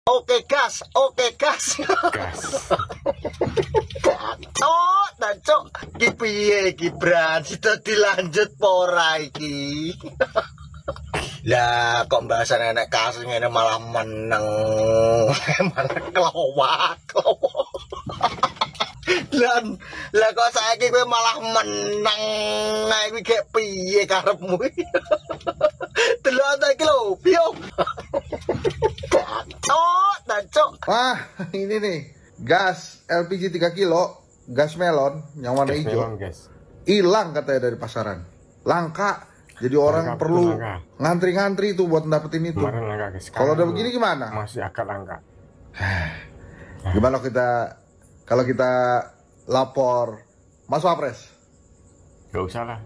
Oke gas. Gas. Dan cok, iki piye Gibran? Kita dilanjut pora iki. Lah kok bahasan enek kasus ngene malah meneng. Malah kelowak. Lah kok saiki kowe malah meneng. Nah iki gek piye karepmu? Delok ta iki lho, piye? Dan cok. Wah, ini nih gas LPG 3 kilo, gas melon yang warna hijau, hilang katanya dari pasaran, langka. Jadi orang perlu ngantri-ngantri tuh buat dapetin itu. Kalau udah begini gimana? Masih agak langka. Gimana kalau kita lapor Mas Wapres? Gak usah lah.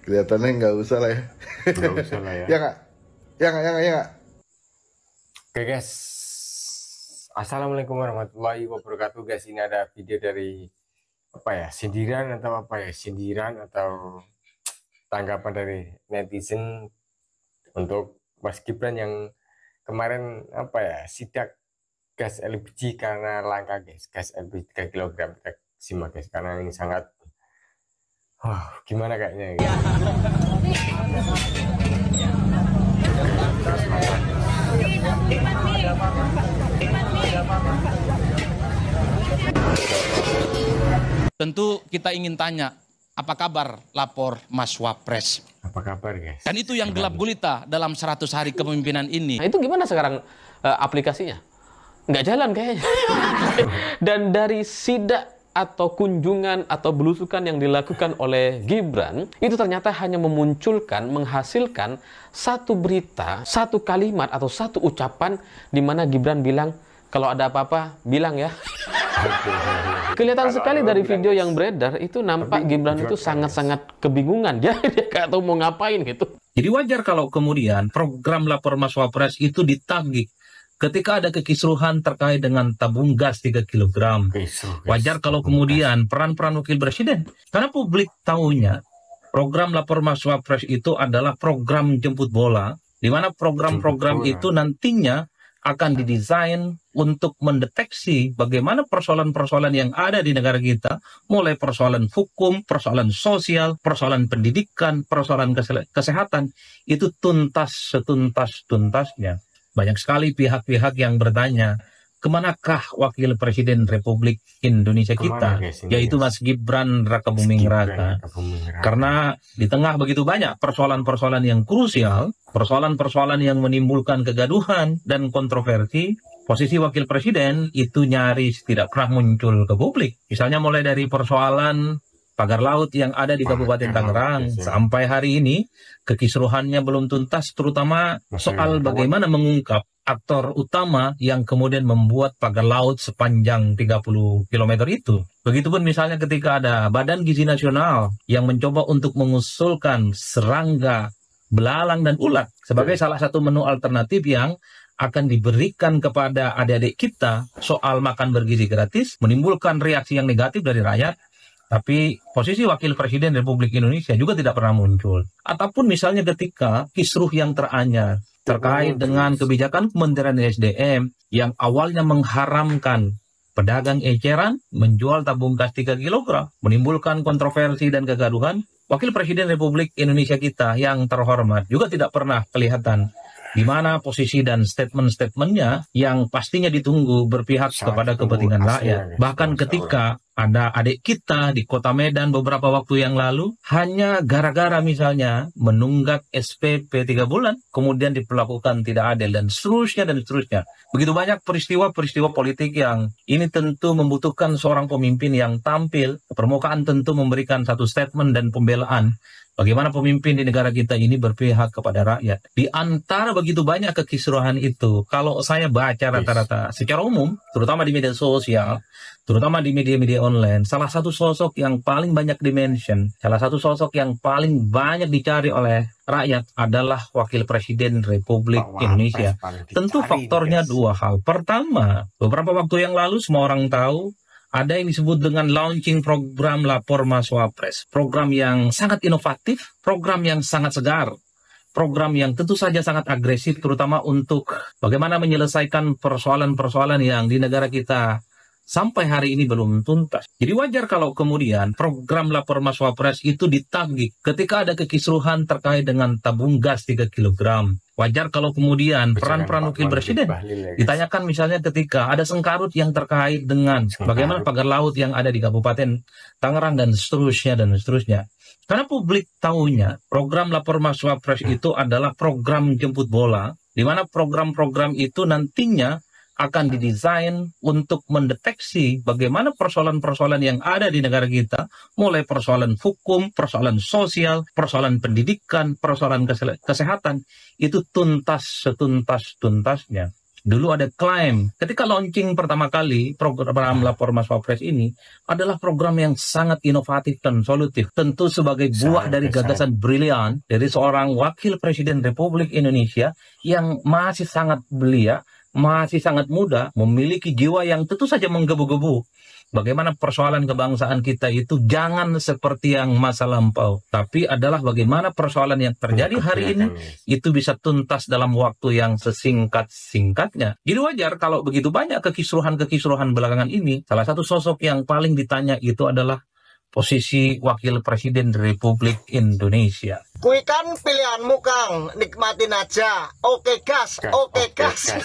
Kelihatannya nggak usah lah ya. Nggak usah lah ya. Ya nggak? Ya nggak? Oke guys, assalamualaikum warahmatullahi wabarakatuh guys. Ini ada video dari sindiran atau tanggapan dari netizen untuk Mas Gibran yang kemarin sidak gas LPG karena langka guys. Gas LPG 3 kg kita simak guys, karena ini sangat gimana kayaknya guys. Tentu kita ingin tanya, apa kabar lapor Mas Wapres? Apa kabar guys? Kan itu yang gelap gulita dalam 100 hari kepemimpinan ini. Nah, itu gimana sekarang aplikasinya? Nggak jalan kayaknya. Dan dari sidak atau kunjungan atau belusukan yang dilakukan oleh Gibran, itu ternyata hanya menghasilkan satu berita, satu kalimat atau satu ucapan di mana Gibran bilang, kalau ada apa-apa bilang ya. Kelihatan sekali dari video yang beredar itu nampak Gibran itu sangat-sangat kebingungan. Dia nggak tahu mau ngapain gitu. Jadi wajar kalau kemudian program lapor Mas Wapres itu ditagih ketika ada kekisruhan terkait dengan tabung gas 3 kg. Wajar kalau kemudian peran-peran wakil presiden. Karena publik tahunya program lapor Mas Wapres itu adalah program jemput bola, di mana program-program itu nantinya akan didesain untuk mendeteksi bagaimana persoalan-persoalan yang ada di negara kita, mulai persoalan hukum, persoalan sosial, persoalan pendidikan, persoalan kesehatan, itu tuntas setuntas-tuntasnya. Banyak sekali pihak-pihak yang bertanya, kemanakah wakil presiden Republik Indonesia kita, yaitu Mas Gibran Rakabuming Raka. Karena di tengah begitu banyak persoalan-persoalan yang krusial, persoalan-persoalan yang menimbulkan kegaduhan dan kontroversi, posisi wakil presiden itu nyaris tidak pernah muncul ke publik. Misalnya mulai dari persoalan pagar laut yang ada di Kabupaten Tangerang, sampai hari ini kekisruhannya belum tuntas, terutama soal bagaimana mengungkap aktor utama yang kemudian membuat pagar laut sepanjang 30 km itu. Begitupun misalnya ketika ada Badan Gizi Nasional yang mencoba untuk mengusulkan serangga, belalang, dan ulat sebagai salah satu menu alternatif yang akan diberikan kepada adik-adik kita soal makan bergizi gratis, menimbulkan reaksi yang negatif dari rakyat. Tapi posisi wakil presiden Republik Indonesia juga tidak pernah muncul. Ataupun misalnya ketika kisruh yang teranyar terkait dengan kebijakan Kementerian SDM yang awalnya mengharamkan pedagang eceran menjual tabung gas 3 kg, menimbulkan kontroversi dan kegaduhan, wakil presiden Republik Indonesia kita yang terhormat juga tidak pernah kelihatan di mana posisi dan statement-statementnya yang pastinya ditunggu berpihak kepada kepentingan rakyat. Bahkan ketika ada adik kita di Kota Medan beberapa waktu yang lalu, hanya gara-gara misalnya menunggak SPP 3 bulan, kemudian diperlakukan tidak adil, dan seterusnya dan seterusnya. Begitu banyak peristiwa-peristiwa politik yang ini tentu membutuhkan seorang pemimpin yang tampil ke permukaan, tentu memberikan satu statement dan pembelaan bagaimana pemimpin di negara kita ini berpihak kepada rakyat. Di antara begitu banyak kekisruhan itu, kalau saya baca rata-rata secara umum, terutama di media sosial, terutama di media-media online, salah satu sosok yang paling banyak dimention, salah satu sosok yang paling banyak dicari oleh rakyat adalah wakil presiden Republik Indonesia. Tentu faktornya dua hal. Pertama, beberapa waktu yang lalu semua orang tahu ada yang disebut dengan launching program Lapor Mas Wapres. Program yang sangat inovatif, program yang sangat segar. program yang tentu saja sangat agresif, terutama untuk bagaimana menyelesaikan persoalan-persoalan yang di negara kita sampai hari ini belum tuntas. Jadi wajar kalau kemudian program lapor Mas Wapres itu ditagih ketika ada kekisruhan terkait dengan tabung gas 3 kg. Wajar kalau kemudian peran-peran wakil presiden ditanyakan, misalnya ketika ada sengkarut yang terkait dengan bagaimana pagar laut yang ada di Kabupaten Tangerang dan seterusnya dan seterusnya. Karena publik tahunya program lapor Mas Wapres itu adalah program jemput bola, di mana program-program itu nantinya akan didesain untuk mendeteksi bagaimana persoalan-persoalan yang ada di negara kita, mulai persoalan hukum, persoalan sosial, persoalan pendidikan, persoalan kesehatan, itu tuntas setuntas-tuntasnya. Dulu ada klaim, ketika launching pertama kali program lapor Mas Wapres ini adalah program yang sangat inovatif dan solutif. Tentu sebagai buah dari gagasan brilian dari seorang wakil presiden Republik Indonesia yang masih sangat belia, masih sangat muda, memiliki jiwa yang tentu saja menggebu-gebu. Bagaimana persoalan kebangsaan kita itu jangan seperti yang masa lampau, tapi adalah bagaimana persoalan yang terjadi hari ini itu bisa tuntas dalam waktu yang sesingkat-singkatnya. Jadi wajar kalau begitu banyak kekisruhan-kekisruhan belakangan ini, salah satu sosok yang paling ditanya itu adalah posisi wakil presiden Republik Indonesia. Kui kan pilihanmu Kang, nikmatin aja. Oke gas, oke gas.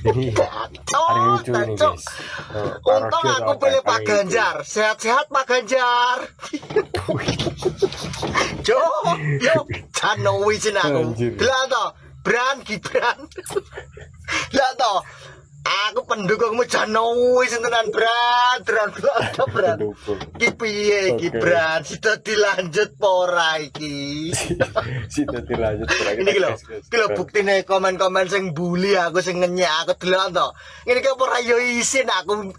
Ini hari lucu ini guys. Untung aku pilih Pak Ganjar. Sehat-sehat Pak Ganjar. Jo, yo, Janowi sih aku. Lah toh, Bran Gibran. Lah toh, aku pendukungmu Janowi sintenan Bran, Bran. Ki piye Gibran, sida dilanjut pora iki. Sida dilanjut pora. Ini lho buktine komen-komen sing bully aku, sing ngenyek aku delok to. Ngene iki ora yo isin aku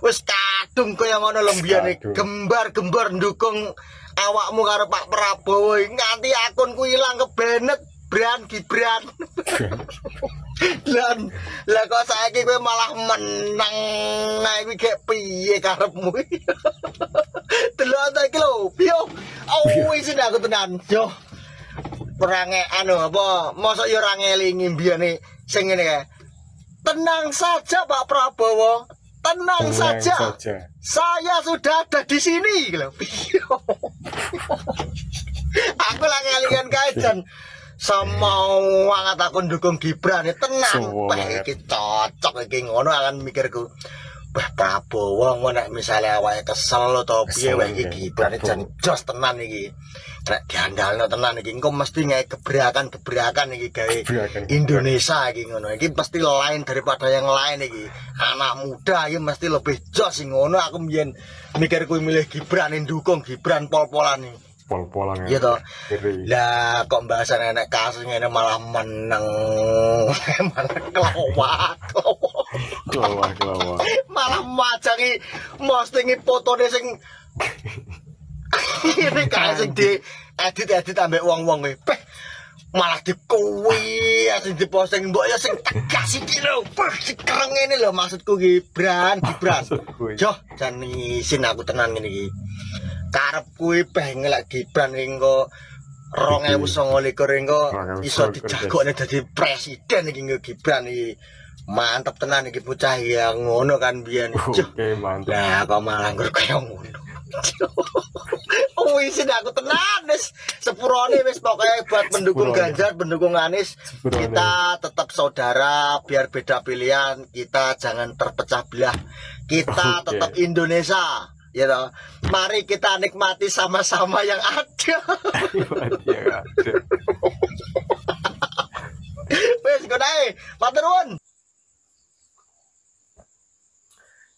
wis kadung kaya ngono lho mbiyane, gembar-gembar ndukung awakmu karo Pak Prabowo, nganti akunku ilang kebenet Bran Gibran. Lah kok saiki kowe malah menang. Nah iki gek piye karepmu? Delok ta iki lho. Yo. Wis aku tenan. Yo. Perang anu apa? Mosok yo ora ngelingi mbiyane sing ngene kae. Tenang saja Pak Prabowo. Tenang saja. Saya sudah ada di sini lho. Aku lagi ngelingan kae jan sama wangat aku dukung Gibran ya tenang, iki cocok iki ngono akan mikirku. Wah Prabowo ngono misalnya awake kesel atau piye wae iki Gibran jan jos tenan iki. Nek diandalno tenan iki engko mesti nggae gebrakan iki gawe Indonesia iki ngono. Iki pasti lain daripada yang lain iki. Anak muda iki mesti lebih jos ngono. Aku mbiyen mikirku milih Gibran, ndukung Gibran pol-polan iki. Pol-polan ya toh. Lah kok bahasan enek kasus ngene malah meneng. Malah kelawak. Malah macangi postingi fotone sing ini kae sing di edit ambek wong-wong kuwi. Malah dikuwi sing diposting mbok ya sing tegas iki lho. Kereng ngene lho maksudku Gibran. Joh jan isin aku tenan ngene iki. Karep kuwi peh ngelak Gibran engko 2029 engko iso dijagokne dadi presiden iki Gibran iki. Mantep tenan iki bocah ya ngono kan biyen. Oke, mantep. Lah kok malah kaya ngono. Wis aku tenan wis sepurone wis pokoke buat pendukung Ganjar, pendukung Anies, kita tetap saudara, biar beda pilihan, kita jangan terpecah belah. Kita tetap Indonesia. Ya toh, mari kita nikmati sama-sama yang ada. Wes godae, matur nuwun.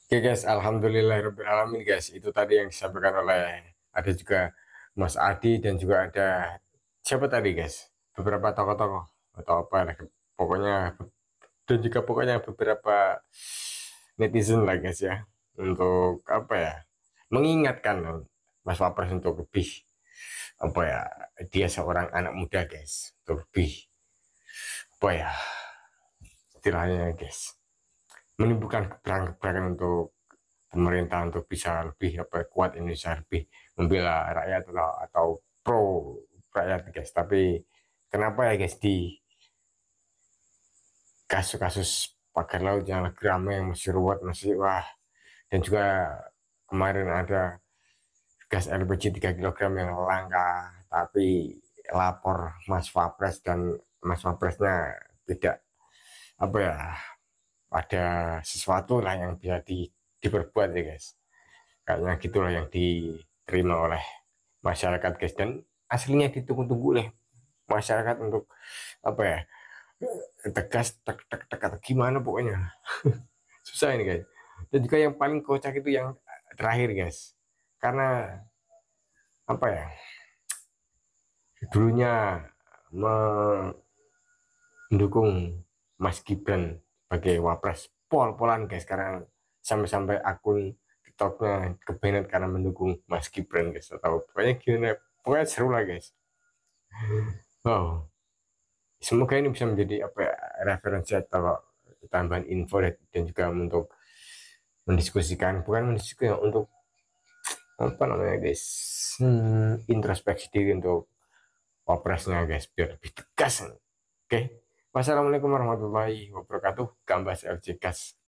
Oke guys, alhamdulillahirabbil alamin guys. Itu tadi yang disampaikan oleh ada juga Mas Adi dan juga ada siapa tadi guys? Beberapa tokoh-tokoh atau apa pokoknya, dan juga pokoknya beberapa netizen lah guys ya, untuk apa ya, mengingatkan Mas Wapres untuk lebih apa ya, dia seorang anak muda guys, untuk lebih apa ya istilahnya guys, menimbulkan gebrakan-gebrakan untuk pemerintah untuk bisa lebih apa kuat Indonesia, lebih membela rakyat atau pro rakyat guys. Tapi kenapa ya guys di kasus-kasus pagar laut yang lagi ramai, yang masih ruwet, masih wah, dan juga kemarin ada gas LPG 3 kg yang langka, tapi lapor Mas Wapres dan Mas Wapresnya tidak apa ya, ada sesuatu lah yang bisa diperbuat ya guys. Kayaknya gitulah yang diterima oleh masyarakat guys, dan aslinya ditunggu-tunggu oleh masyarakat untuk apa ya, tegas atau gimana pokoknya. Susah ini guys. Dan juga yang paling kocak itu yang terakhir guys, karena apa ya, dulunya mendukung Mas Gibran sebagai wapres pol-polan guys, sekarang sampai-sampai akun TikToknya kebanet karena mendukung Mas Gibran guys, atau pokoknya gimana, pokoknya seru lah guys. Wow, semoga ini bisa menjadi apa ya, referensi atau tambahan info dan juga untuk mendiskusikan, bukan mendiskusikan, untuk apa namanya guys, introspeksi diri untuk wapresnya guys, biar lebih tegas. Oke, wassalamualaikum warahmatullahi wabarakatuh. Gambas LC Gas.